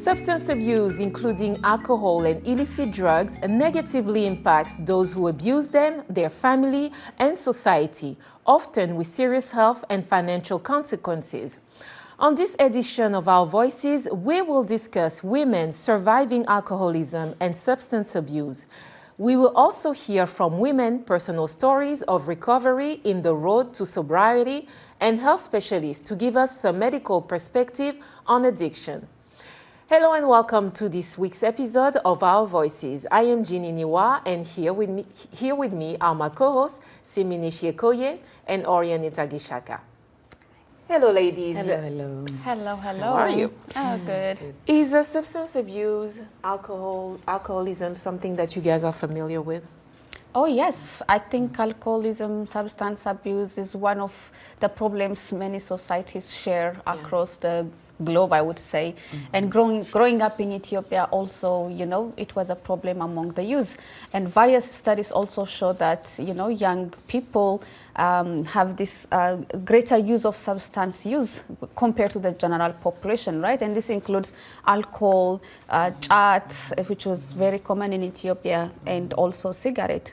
Substance abuse, including alcohol and illicit drugs, negatively impacts those who abuse them, their family, and society, often with serious health and financial consequences. On this edition of Our Voices, we will discuss women surviving alcoholism and substance abuse. We will also hear from women personal stories of recovery in the road to sobriety and health specialists to give us some medical perspective on addiction. Hello and welcome to this week's episode of Our Voices. I am Jeannie Niwa, and here with me are my co-hosts Siminishi Ekoye and Oriane Itagishaka. Hello, ladies. Hello, hello. Hello, hello. How are you? Oh, good. Is substance abuse, alcoholism something that you guys are familiar with? Oh, yes. I think alcoholism, substance abuse is one of the problems many societies share across the globe, I would say. And growing up in Ethiopia also, it was a problem among the youth. And various studies also show that, young people have this greater use of substance use compared to the general population, right? And this includes alcohol, chat, which was very common in Ethiopia, and also cigarette.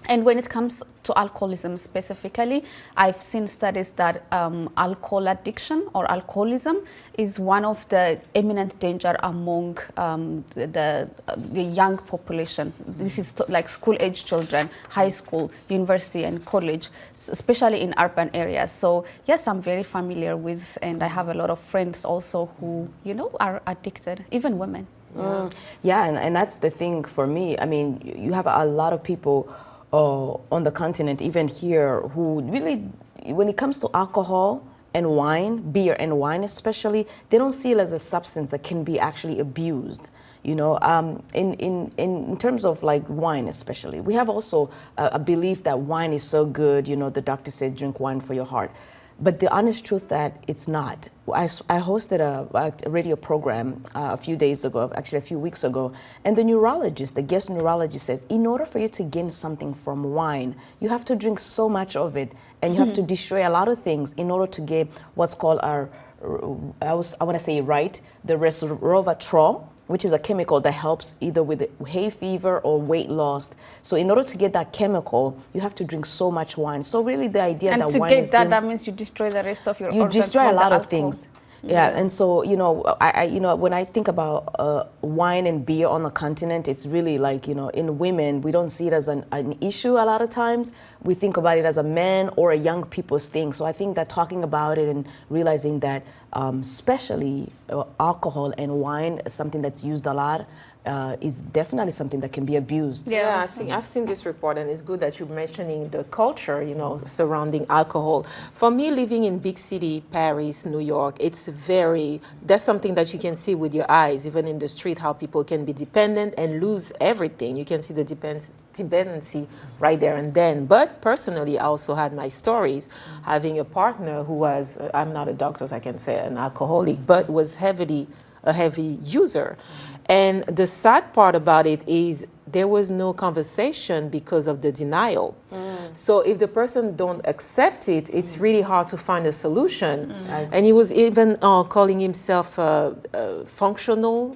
And when it comes to alcoholism specifically, I've seen studies that alcohol addiction or alcoholism is one of the imminent danger among the young population. This is like school-age children, high school, university, and college, especially in urban areas. So yes, I'm very familiar with, and I have a lot of friends also who, are addicted, even women. Yeah, and that's the thing for me. I mean, you have a lot of people on the continent, even here, who really, when it comes to alcohol and wine, beer and wine especially, they don't see it as a substance that can be actually abused. In terms of like wine especially, we have also a belief that wine is so good, the doctor said drink wine for your heart. But the honest truth that it's not. I hosted a radio program a few days ago, actually a few weeks ago, and the guest neurologist says, in order for you to gain something from wine, you have to drink so much of it, and you have to destroy a lot of things in order to get what's called the resveratrol, which is a chemical that helps either with hay fever or weight loss. So in order to get that chemical, you have to drink so much wine. So really the idea that wine is... And to get that means you destroy the rest of your organs. You destroy a lot of alcohol. things. Yeah, and so, when I think about wine and beer on the continent, it's really like, in women, we don't see it as an issue a lot of times. We think about it as a man or a young people's thing. So I think that talking about it and realizing that especially alcohol and wine is something that's used a lot is definitely something that can be abused. Yeah, I've seen this report, and it's good that you're mentioning the culture, surrounding alcohol. For me, living in big city, Paris, New York, that's something that you can see with your eyes, even in the street, how people can be dependent and lose everything. You can see the dependency right there and then. But personally, I also had my stories, having a partner who was, I'm not a doctor, so I can say an alcoholic, but was a heavy user. And the sad part about it is there was no conversation because of the denial. So if the person don't accept it, it's really hard to find a solution. And he was even calling himself a functional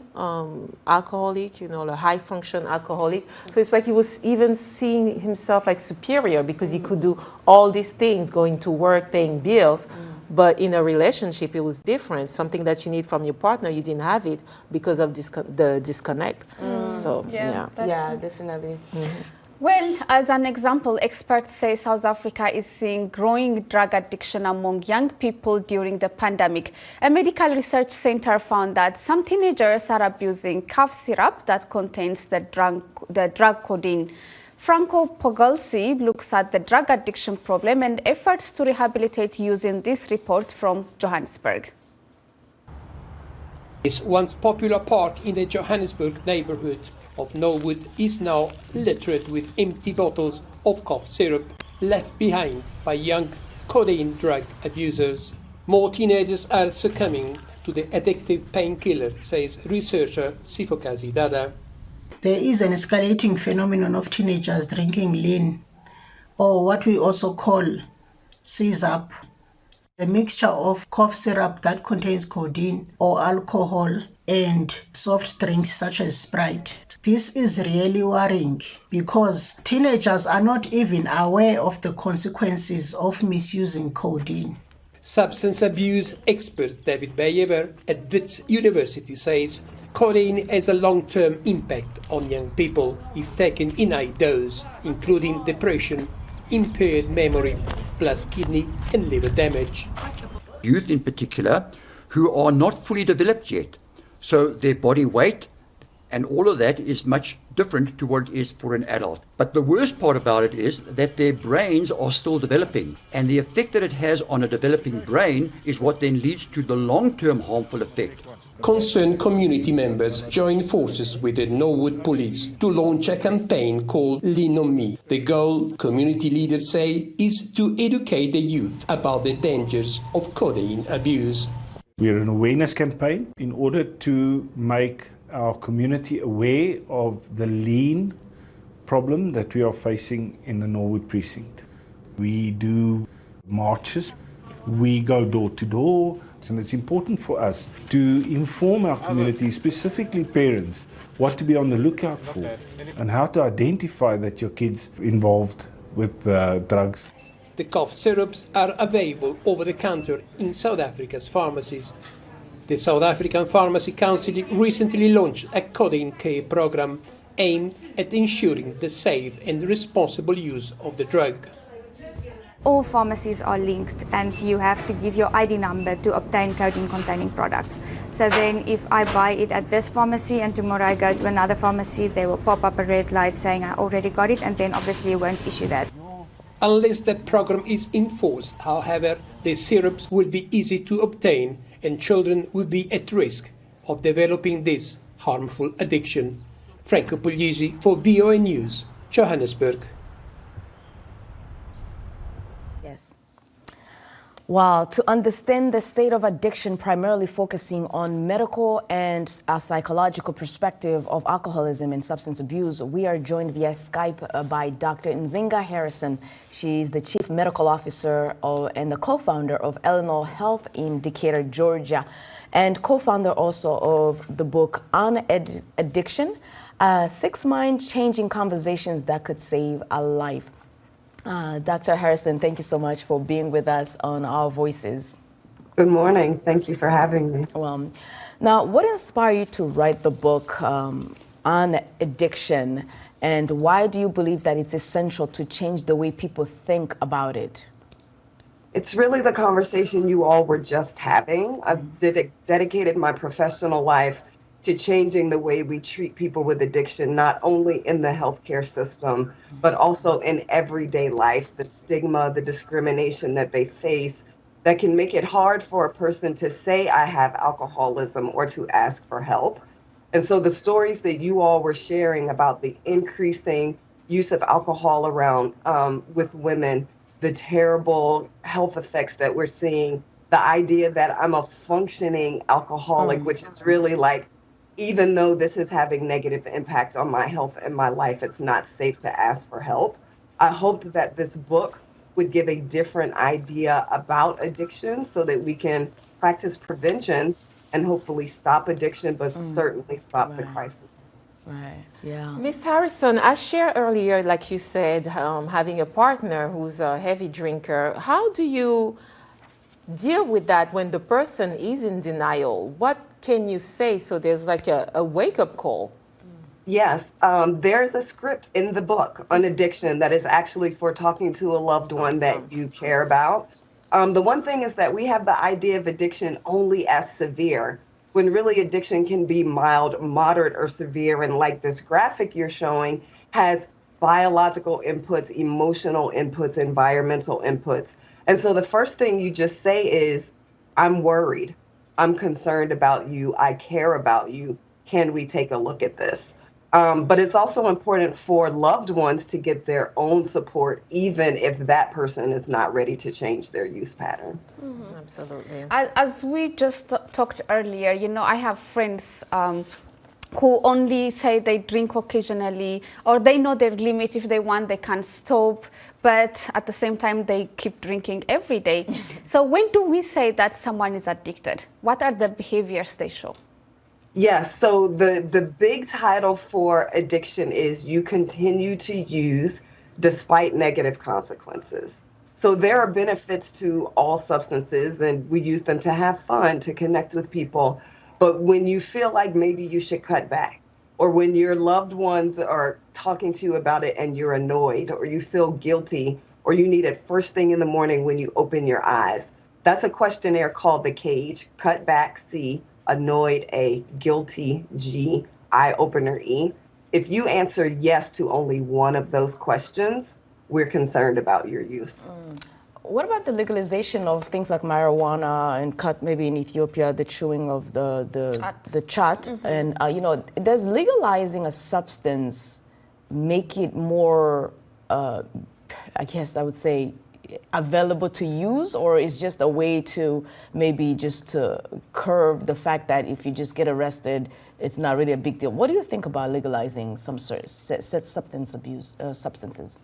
alcoholic, a high function alcoholic. So it's like he was even seeing himself like superior because he could do all these things, going to work, paying bills. But in a relationship, it was different. Something that you need from your partner, you didn't have it because of the disconnect. So, yeah, definitely. Well, as an example, experts say South Africa is seeing growing drug addiction among young people during the pandemic. A medical research center found that some teenagers are abusing cough syrup that contains the drug codeine. Franco Pogolsi looks at the drug addiction problem and efforts to rehabilitate using this report from Johannesburg. This once popular park in the Johannesburg neighborhood of Norwood is now littered with empty bottles of cough syrup left behind by young codeine drug abusers. More teenagers are succumbing to the addictive painkiller, says researcher Sifokazi Dada. There is an escalating phenomenon of teenagers drinking lean, or what we also call seize-up. A mixture of cough syrup that contains codeine or alcohol and soft drinks such as Sprite. This is really worrying because teenagers are not even aware of the consequences of misusing codeine. Substance abuse expert David Bayever at Wits University says codeine has a long-term impact on young people if taken in high dose, including depression, impaired memory, plus kidney and liver damage. Youth in particular who are not fully developed yet, so their body weight and all of that is much different to what it is for an adult. But the worst part about it is that their brains are still developing, and the effect that it has on a developing brain is what then leads to the long-term harmful effect. Concerned community members joined forces with the Norwood Police to launch a campaign called Lean on Me. The goal, community leaders say, is to educate the youth about the dangers of codeine abuse. We're an awareness campaign in order to make our community aware of the lean problem that we are facing in the Norwood precinct. We do marches, we go door to door, and it's important for us to inform our community, specifically parents, what to be on the lookout for and how to identify that your kid's involved with drugs. The cough syrups are available over the counter in South Africa's pharmacies. The South African Pharmacy Council recently launched a codeine care program aimed at ensuring the safe and responsible use of the drug. All pharmacies are linked and you have to give your ID number to obtain codeine-containing products. So then if I buy it at this pharmacy and tomorrow I go to another pharmacy, they will pop up a red light saying I already got it, and then obviously you won't issue that. Unless the program is enforced, however, the syrups will be easy to obtain and children will be at risk of developing this harmful addiction. Franco Puglisi for VOA News, Johannesburg. Yes. Well, to understand the state of addiction, primarily focusing on medical and a psychological perspective of alcoholism and substance abuse, we are joined via Skype by Dr. Nzinga Harrison. She's the Chief Medical Officer and the co-founder of Eleanor Health in Decatur, Georgia, and co-founder also of the book On Addiction, 6 mind-changing conversations that could save a life. Dr. Harrison, thank you so much for being with us on Our Voices. Good morning. Thank you for having me. Well, now, what inspired you to write the book on addiction, and why do you believe that it's essential to change the way people think about it? It's really the conversation you all were just having. I've dedicated my professional life to changing the way we treat people with addiction, not only in the healthcare system, but also in everyday life, the stigma, the discrimination that they face that can make it hard for a person to say, I have alcoholism, or to ask for help. And so the stories that you all were sharing about the increasing use of alcohol around with women, the terrible health effects that we're seeing, the idea that I'm a functioning alcoholic, which is really like, even though this is having negative impact on my health and my life, it's not safe to ask for help. I hoped that this book would give a different idea about addiction so that we can practice prevention and hopefully stop addiction, but certainly stop the crisis. Right, yeah. Ms. Harrison, I shared earlier, like you said, having a partner who's a heavy drinker. How do you deal with that when the person is in denial? What can you say so there's like a wake-up call? Yes, there's a script in the book on addiction that is actually for talking to a loved one that you care about. The one thing is that we have the idea of addiction only as severe, when really addiction can be mild, moderate, or severe. And like this graphic you're showing has biological inputs, emotional inputs, environmental inputs. And so the first thing you just say is, I'm worried. I'm concerned about you. I care about you. Can we take a look at this? But it's also important for loved ones to get their own support, even if that person is not ready to change their use pattern. Mm-hmm. Absolutely. As we just talked earlier, you know, I have friends who only say they drink occasionally, or they know their limit. If they want, they can stop, but at the same time, they keep drinking every day. So when do we say that someone is addicted? What are the behaviors they show? Yes, so the big title for addiction is you continue to use despite negative consequences. So there are benefits to all substances, and we use them to have fun, to connect with people. But when you feel like maybe you should cut back, or when your loved ones are talking to you about it and you're annoyed, or you feel guilty, or you need it first thing in the morning when you open your eyes, that's a questionnaire called the CAGE: cut back, C; annoyed, A; guilty, G; eye opener, E. If you answer yes to only one of those questions, we're concerned about your use. What about the legalization of things like marijuana and cut, maybe in Ethiopia, the chewing of the chat? And, does legalizing a substance make it more, I guess I would say, available to use, or is just a way to maybe just to curb the fact that if you just get arrested, it's not really a big deal? What do you think about legalizing some substance abuse substances?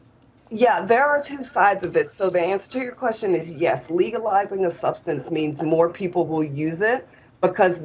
Yeah, there are two sides of it. So the answer to your question is yes, legalizing a substance means more people will use it because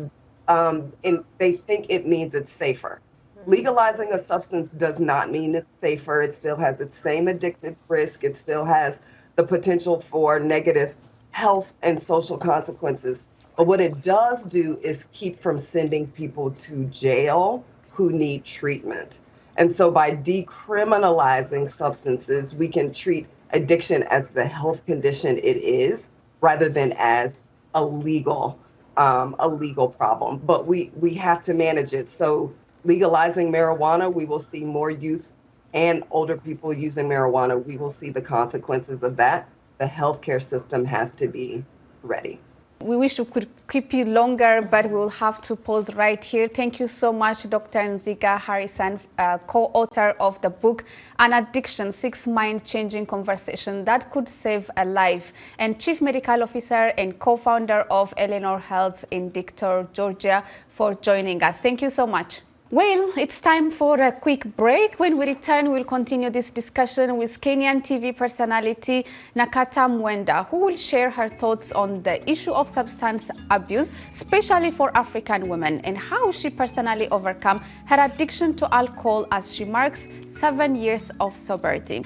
they think it means it's safer. Legalizing a substance does not mean it's safer. It still has its same addictive risk. It still has the potential for negative health and social consequences. But what it does do is keep from sending people to jail who need treatment. And so by decriminalizing substances, we can treat addiction as the health condition it is, rather than as a legal problem. But we have to manage it. So legalizing marijuana, we will see more youth and older people using marijuana. We will see the consequences of that. The healthcare system has to be ready. We wish we could keep you longer, but we will have to pause right here. Thank you so much, Dr. Nziga Harrison, co-author of the book, An Addiction, 6 Mind-Changing Conversation That Could Save a Life, and Chief Medical Officer and co-founder of Eleanor Health in Decatur, Georgia, for joining us. Thank you so much. Well, it's time for a quick break. When we return, we'll continue this discussion with Kenyan TV personality Nakata Mwenda, who will share her thoughts on the issue of substance abuse, especially for African women, and how she personally overcome her addiction to alcohol as she marks 7 years of sobriety.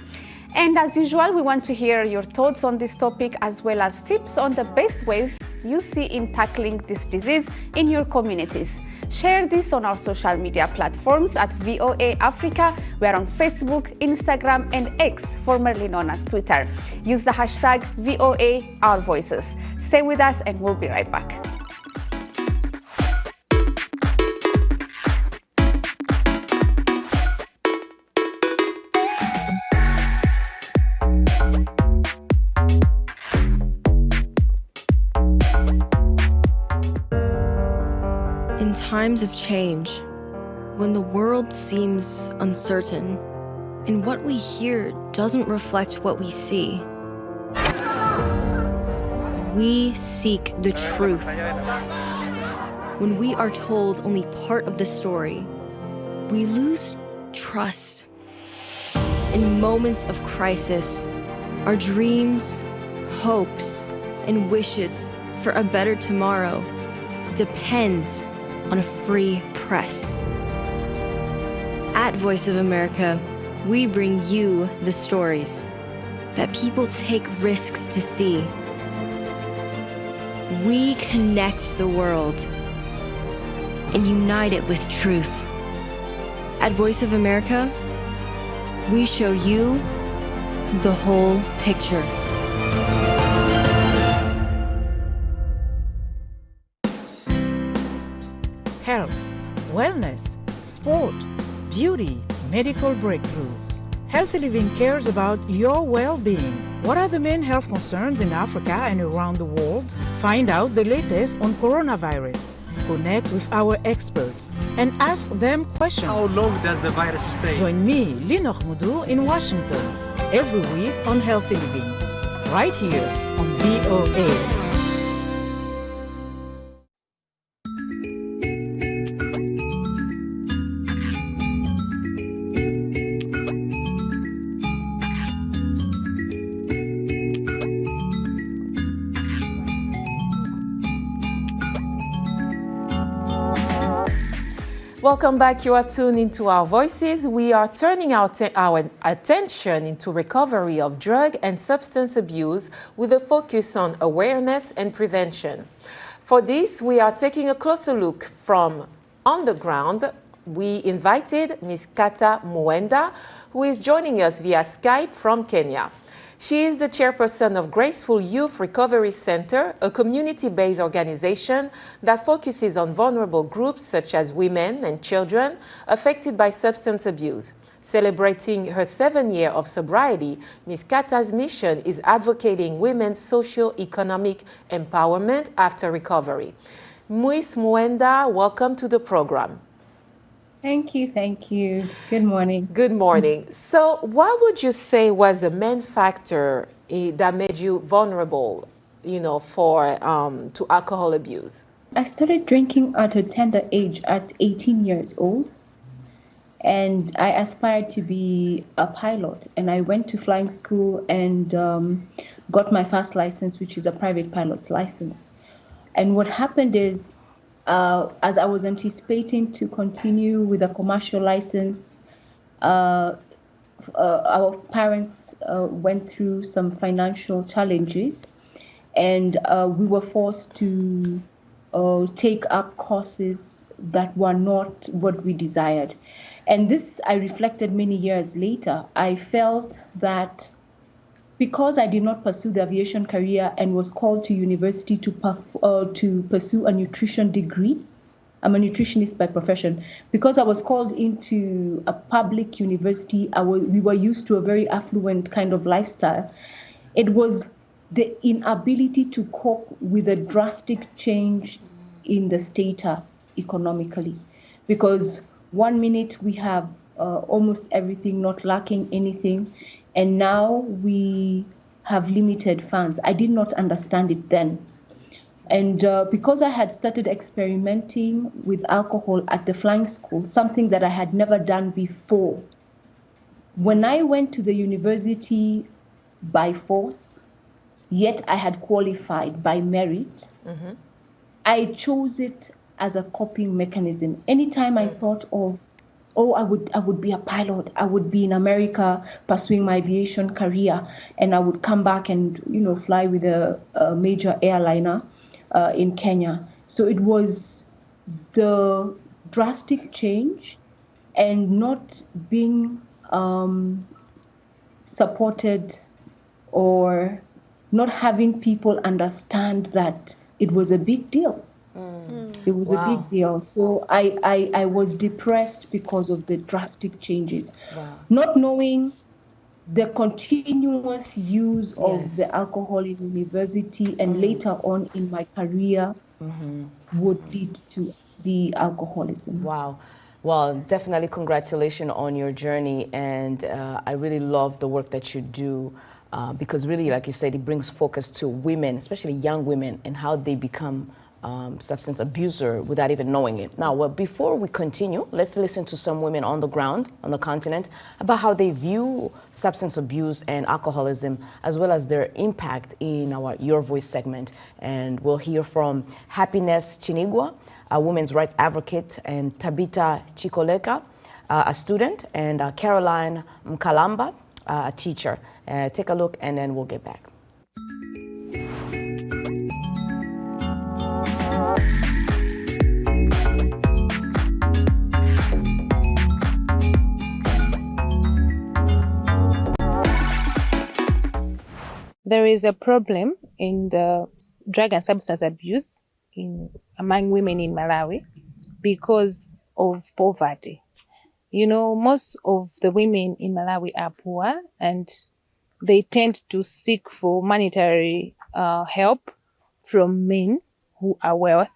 And as usual, we want to hear your thoughts on this topic, as well as tips on the best ways you see in tackling this disease in your communities. Share this on our social media platforms at VOA Africa. We are on Facebook, Instagram, and X, formerly known as Twitter. Use the hashtag VOA Our Voices. Stay with us and we'll be right back. In times of change, when the world seems uncertain and what we hear doesn't reflect what we see, we seek the truth. When we are told only part of the story, we lose trust. In moments of crisis, our dreams, hopes, and wishes for a better tomorrow depends on a free press. At Voice of America, we bring you the stories that people take risks to see. We connect the world and unite it with truth. At Voice of America, we show you the whole picture. Health, wellness, sport, beauty, medical breakthroughs. Healthy Living cares about your well-being. What are the main health concerns in Africa and around the world? Find out the latest on coronavirus. Connect with our experts and ask them questions. How long does the virus stay? Join me, Linor Moudou, in Washington, every week on Healthy Living, right here on VOA. Welcome back. You are tuned into Our Voices. We are turning our attention into recovery of drug and substance abuse with a focus on awareness and prevention. For this, we are taking a closer look from on the ground. We invited Ms. Kata Muenda, who is joining us via Skype from Kenya. She is the chairperson of Graceful Youth Recovery Center, a community-based organization that focuses on vulnerable groups such as women and children affected by substance abuse. Celebrating her 7th year of sobriety, Ms. Kata's mission is advocating women's socio-economic empowerment after recovery. Ms. Muenda, welcome to the program. Thank you, thank you. Good morning. Good morning. So what would you say was the main factor that made you vulnerable, to alcohol abuse? I started drinking at a tender age at 18 years old, and I aspired to be a pilot, and I went to flying school and got my first license, which is a private pilot's license. And what happened is, as I was anticipating to continue with a commercial license, our parents went through some financial challenges, and we were forced to take up courses that were not what we desired. And this, I reflected many years later. I felt that because I did not pursue the aviation career and was called to university to pursue a nutrition degree, I'm a nutritionist by profession. Because I was called into a public university, we were used to a very affluent kind of lifestyle. It was the inability to cope with a drastic change in the status economically. Because 1 minute we have almost everything, not lacking anything, and now we have limited funds. I did not understand it then. And because I had started experimenting with alcohol at the flying school, something that I had never done before, when I went to the university by force, yet I had qualified by merit, I chose it as a coping mechanism. Anytime I thought of, I would be a pilot, I would be in America pursuing my aviation career, and I would come back and fly with a major airliner in Kenya. So it was the drastic change and not being supported or not having people understand that it was a big deal. It was a big deal. So I was depressed because of the drastic changes. Not knowing the continuous use of the alcohol in university and later on in my career would lead to the alcoholism. Wow. Well, definitely congratulations on your journey. And I really love the work that you do because really, like you said, it brings focus to women, especially young women, and how they become substance abuser without even knowing it. Now, before we continue, let's listen to some women on the ground, on the continent, about how they view substance abuse and alcoholism, as well as their impact in our Your Voice segment. And we'll hear from Happiness Chinigwa, a women's rights advocate, and Tabita Chikoleka, a student, and Caroline Mkalamba, a teacher. Take a look, and then we'll get back. There is a problem in the drug and substance abuse among women in Malawi because of poverty. Most of the women in Malawi are poor, and they tend to seek for monetary help from men who are wealthy,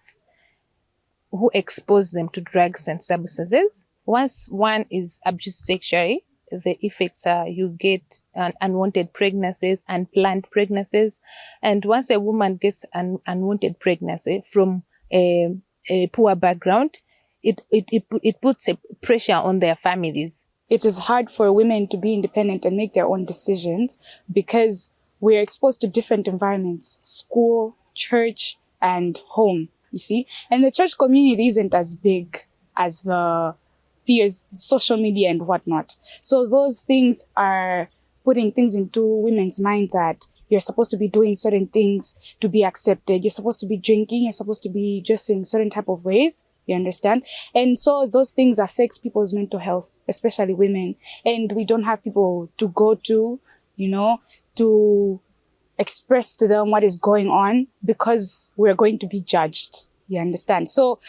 who expose them to drugs and substances. Once one is abused sexually, the effects are you get unwanted pregnancies, unplanned pregnancies. And once a woman gets an unwanted pregnancy from a poor background, it puts a pressure on their families. It is hard for women to be independent and make their own decisions because we're exposed to different environments, school, church, and home, you see. And the church community isn't as big as the peers, social media and whatnot. So those things are putting things into women's mind that you're supposed to be doing certain things to be accepted. You're supposed to be drinking. You're supposed to be dressing certain type of ways. You understand? And so those things affect people's mental health, especially women. And we don't have people to go to, to express to them what is going on because we're going to be judged. You understand? So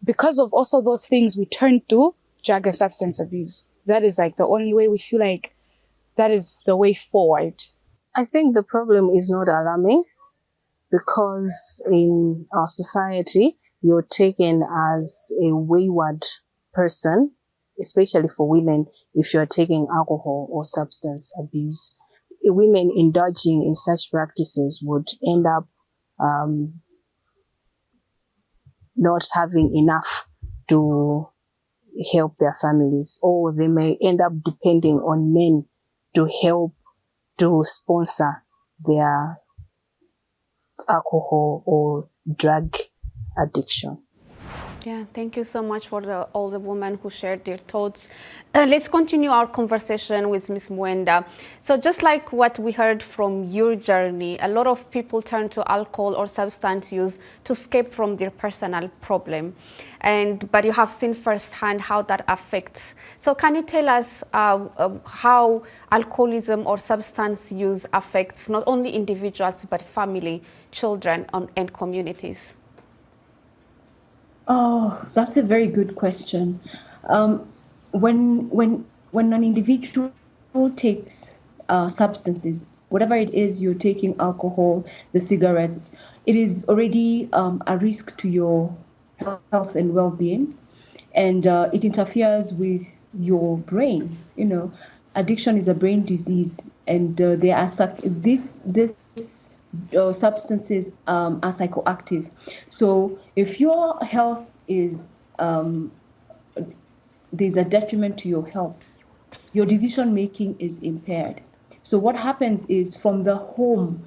because of also those things, we turn to drug and substance abuse. That is like the only way we feel like that is the way forward. I think the problem is not alarming because in our society, you're taken as a wayward person, especially for women, if you're taking alcohol or substance abuse. Women indulging in such practices would end up not having enough to help their families, or they may end up depending on men to help to sponsor their alcohol or drug addiction. Yeah, thank you so much for all the women who shared their thoughts. Let's continue our conversation with Ms. Mwenda. So just like what we heard from your journey, a lot of people turn to alcohol or substance use to escape from their personal problem. But you have seen firsthand how that affects. So can you tell us how alcoholism or substance use affects not only individuals, but family, children, and communities? Oh, that's a very good question. When an individual takes substances, whatever it is you're taking, alcohol, the cigarettes, it is already a risk to your health and well-being, and it interferes with your brain. Addiction is a brain disease, and there are substances are psychoactive. So if your health is there's a detriment to your health, your decision making is impaired. So what happens is, from the home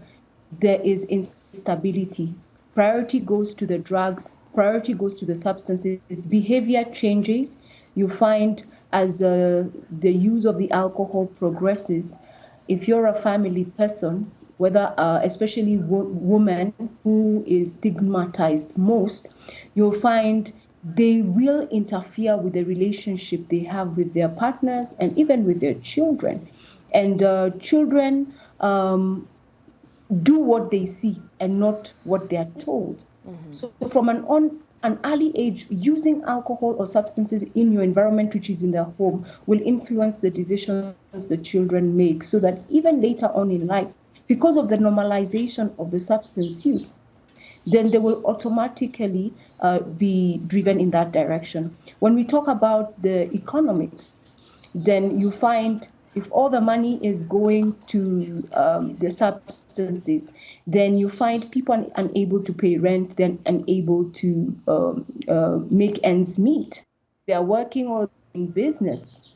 there is instability. Priority goes to the drugs, priority goes to the substances, behavior changes. You find as the use of the alcohol progresses, if you're a family person, whether especially women who is stigmatized most, you'll find they will interfere with the relationship they have with their partners and even with their children. And children do what they see and not what they are told. Mm-hmm. So from an early age, using alcohol or substances in your environment, which is in their home, will influence the decisions the children make, so that even later on in life, because of the normalization of the substance use, then they will automatically be driven in that direction. When we talk about the economics, then you find if all the money is going to the substances, then you find people unable to pay rent, then unable to make ends meet. They are working or in business,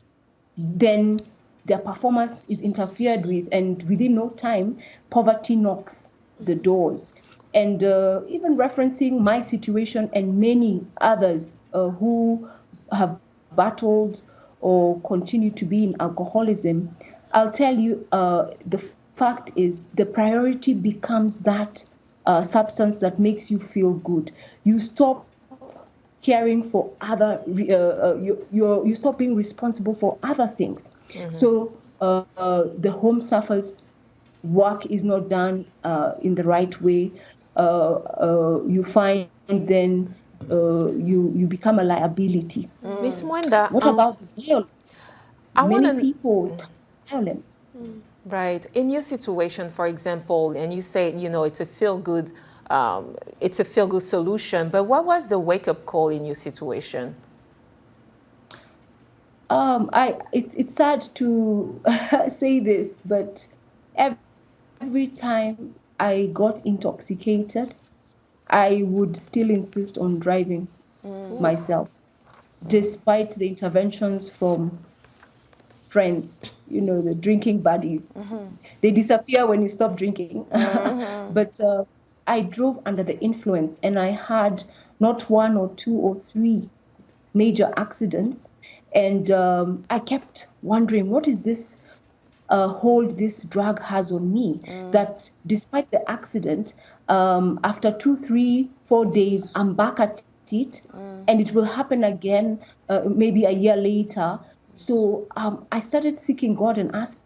then their performance is interfered with, and within no time, poverty knocks the doors. And even referencing my situation and many others who have battled or continue to be in alcoholism, I'll tell you, the fact is the priority becomes that substance that makes you feel good. You stop caring for other, you stop being responsible for other things. Mm-hmm. So the home suffers, work is not done in the right way. You find then you become a liability. Miss Mwenda, what about the violence? Many people violent. Right. In your situation, for example, and you say, it's a feel-good solution, but what was the wake-up call in your situation? It's sad to say this, but every time I got intoxicated, I would still insist on driving myself, despite the interventions from friends, the drinking buddies. Mm-hmm. They disappear when you stop drinking. Mm-hmm. But I drove under the influence, and I had not one or two or three major accidents. And I kept wondering, what is this hold this drug has on me? That despite the accident, after 2, 3, 4 days, I'm back at it, and it will happen again maybe a year later. So I started seeking God and asking,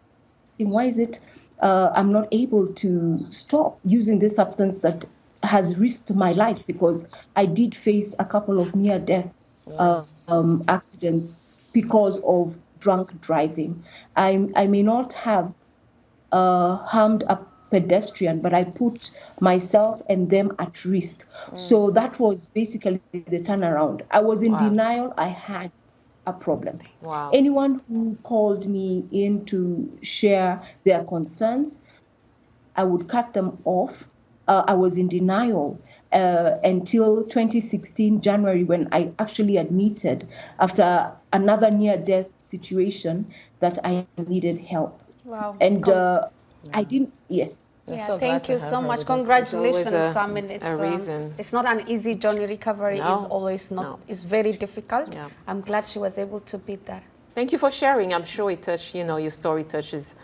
why is it I'm not able to stop using this substance that has risked my life? Because I did face a couple of near-death accidents because of drunk driving. I may not have harmed a pedestrian, but I put myself and them at risk. So that was basically the turnaround. I was in denial. I had a problem. Anyone who called me in to share their concerns, I would cut them off. I was in denial until 2016 January, when I actually admitted after another near-death situation that I needed help. Wow. And I didn't. Yes. Yeah, thank you so much. Congratulations. I mean, it's not an easy journey. Recovery is always not. It's very difficult. Yeah. I'm glad she was able to beat that. Thank you for sharing. I'm sure it touched, your story touches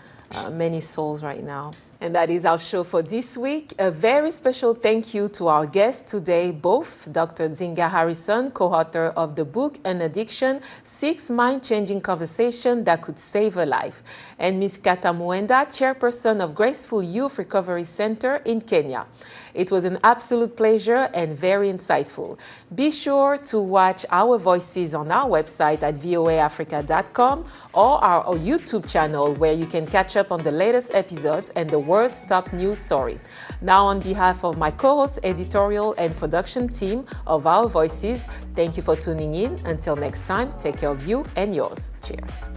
many souls right now. And that is our show for this week. A very special thank you to our guests today, both Dr. Zinga Harrison, co-author of the book An Addiction, 6 Mind-Changing Conversations That Could Save a Life, and Ms. Kata Mwenda, chairperson of Graceful Youth Recovery Center in Kenya. It was an absolute pleasure and very insightful. Be sure to watch our voices on our website at voaafrica.com or our YouTube channel, where you can catch up on the latest episodes and the world's top news story. Now, on behalf of my co-host, editorial and production team of Our Voices, thank you for tuning in. Until next time, take care of you and yours. Cheers.